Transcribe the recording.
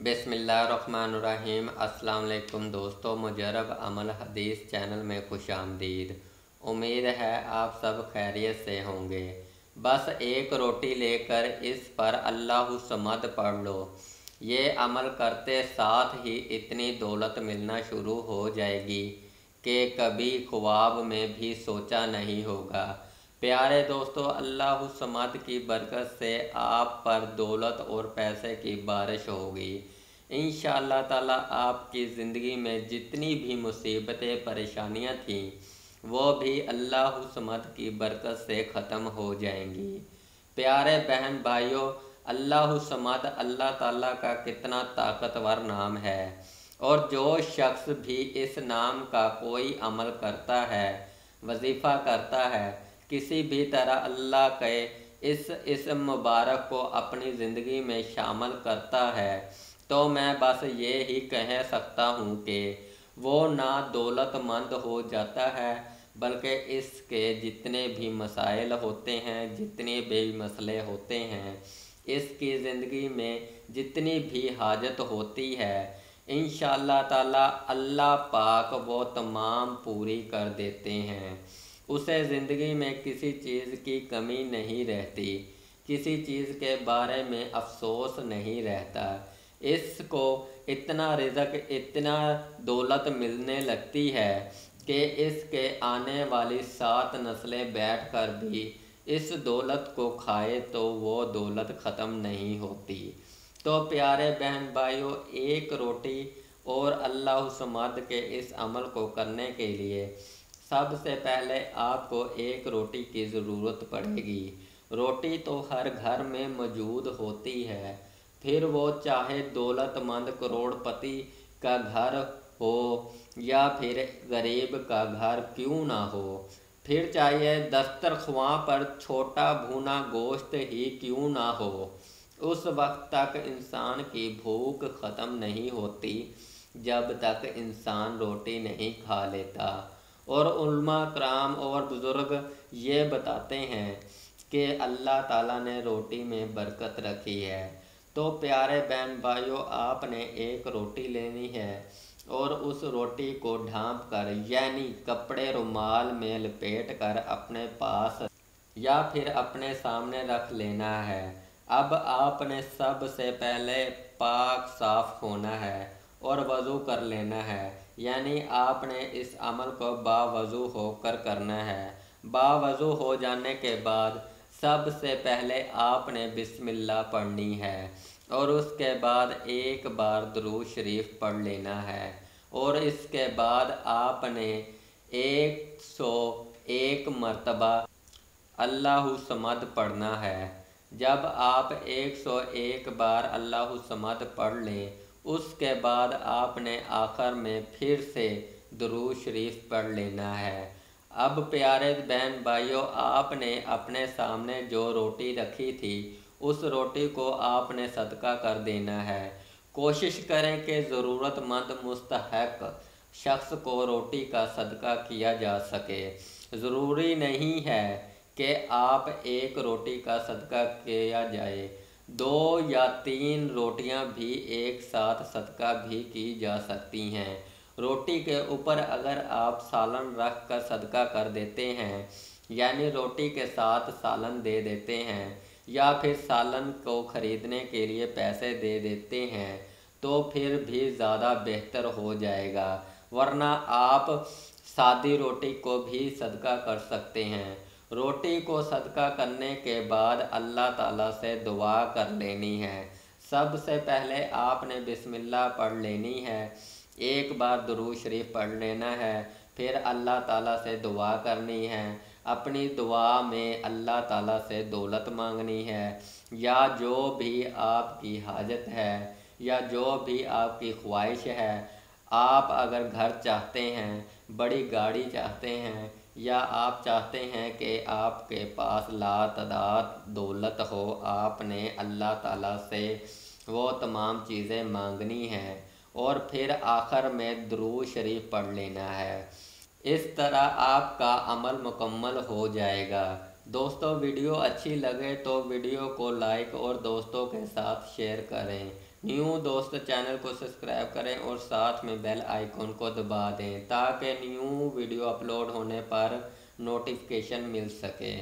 बिस्मिल्लाहिर्रहमानिर्रहीम। अस्सलाम वालेकुम दोस्तों, मुजरब अमल हदीस चैनल में खुश आमदीद। उम्मीद है आप सब खैरियत से होंगे। बस एक रोटी लेकर इस पर अल्लाहु समद पढ़ लो। ये अमल करते साथ ही इतनी दौलत मिलना शुरू हो जाएगी कि कभी ख्वाब में भी सोचा नहीं होगा। प्यारे दोस्तों, अल्लाह समद की बरकत से आप पर दौलत और पैसे की बारिश होगी। इंशाअल्लाह ताला आपकी ज़िंदगी में जितनी भी मुसीबतें परेशानियां थीं वो भी अल्लाह समद की बरकत से ख़त्म हो जाएंगी। प्यारे बहन भाइयों, अल्लाह समद अल्लाह ताला का कितना ताकतवर नाम है, और जो शख्स भी इस नाम का कोई अमल करता है, वजीफ़ा करता है, किसी भी तरह अल्लाह के इस मुबारक को अपनी ज़िंदगी में शामिल करता है, तो मैं बस ये ही कह सकता हूँ कि वो ना दौलतमंद हो जाता है, बल्कि इसके जितने भी मसाइल होते हैं, जितने भी मसले होते हैं, इसकी ज़िंदगी में जितनी भी हाजत होती है, इंशाअल्लाह ताला अल्लाह पाक वो तमाम पूरी कर देते हैं। उसे ज़िंदगी में किसी चीज़ की कमी नहीं रहती, किसी चीज़ के बारे में अफसोस नहीं रहता। इसको इतना रिज़्क, इतना दौलत मिलने लगती है कि इसके आने वाली 7 नस्लें बैठकर भी इस दौलत को खाए तो वो दौलत ख़त्म नहीं होती। तो प्यारे बहन भाइयों, एक रोटी और अल्लाह समद के इस अमल को करने के लिए सबसे पहले आपको एक रोटी की ज़रूरत पड़ेगी। रोटी तो हर घर में मौजूद होती है, फिर वो चाहे दौलतमंद करोड़पति का घर हो या फिर गरीब का घर क्यों ना हो, फिर चाहे दस्तरख्वां पर छोटा भुना गोश्त ही क्यों ना हो, उस वक्त तक इंसान की भूख ख़त्म नहीं होती जब तक इंसान रोटी नहीं खा लेता। और उलमा कराम और बुज़ुर्ग ये बताते हैं कि अल्लाह ताला ने रोटी में बरकत रखी है। तो प्यारे बहन भाइयों, आपने एक रोटी लेनी है और उस रोटी को ढाँप कर, यानी कपड़े रुमाल में लपेट कर अपने पास या फिर अपने सामने रख लेना है। अब आपने सबसे पहले पाक साफ़ होना है और वज़ू कर लेना है, यानी आपने इस अमल को बावज़ू होकर करना है। बावज़ू हो जाने के बाद सबसे पहले आपने बिस्मिल्लाह पढ़नी है और उसके बाद एक बार दुरूद शरीफ पढ़ लेना है, और इसके बाद आपने 101 मरतबा अल्लाहु समद पढ़ना है। जब आप 101 बार अल्लाहु समद पढ़ लें, उसके बाद आपने आखिर में फिर से दुरूद शरीफ पढ़ लेना है। अब प्यारे बहन भाइयों, आपने अपने सामने जो रोटी रखी थी उस रोटी को आपने सदका कर देना है। कोशिश करें कि ज़रूरतमंद मुस्तहक शख्स को रोटी का सदका किया जा सके। ज़रूरी नहीं है कि आप एक रोटी का सदका किया जाए, 2 या 3 रोटियां भी एक साथ सदका भी की जा सकती हैं। रोटी के ऊपर अगर आप सालन रख कर सदका कर देते हैं, यानी रोटी के साथ सालन दे देते हैं या फिर सालन को ख़रीदने के लिए पैसे दे देते हैं, तो फिर भी ज़्यादा बेहतर हो जाएगा। वरना आप सादी रोटी को भी सदका कर सकते हैं। रोटी को सदका करने के बाद अल्लाह ताला से दुआ कर लेनी है। सबसे पहले आपने बिस्मिल्लाह पढ़ लेनी है, एक बार दुरूद शरीफ पढ़ लेना है, फिर अल्लाह ताला से दुआ करनी है। अपनी दुआ में अल्लाह ताला से दौलत मांगनी है, या जो भी आपकी हाजत है या जो भी आपकी ख्वाहिश है। आप अगर घर चाहते हैं, बड़ी गाड़ी चाहते हैं, या आप चाहते हैं कि आपके पास लातादाद दौलत हो, आपने अल्लाह ताला से वो तमाम चीज़ें मांगनी हैं और फिर आखिर में दुरूद शरीफ पढ़ लेना है। इस तरह आपका अमल मुकम्मल हो जाएगा। दोस्तों वीडियो अच्छी लगे तो वीडियो को लाइक और दोस्तों के साथ शेयर करें। न्यू दोस्त चैनल को सब्सक्राइब करें और साथ में बेल आइकन को दबा दें ताकि न्यू वीडियो अपलोड होने पर नोटिफिकेशन मिल सके।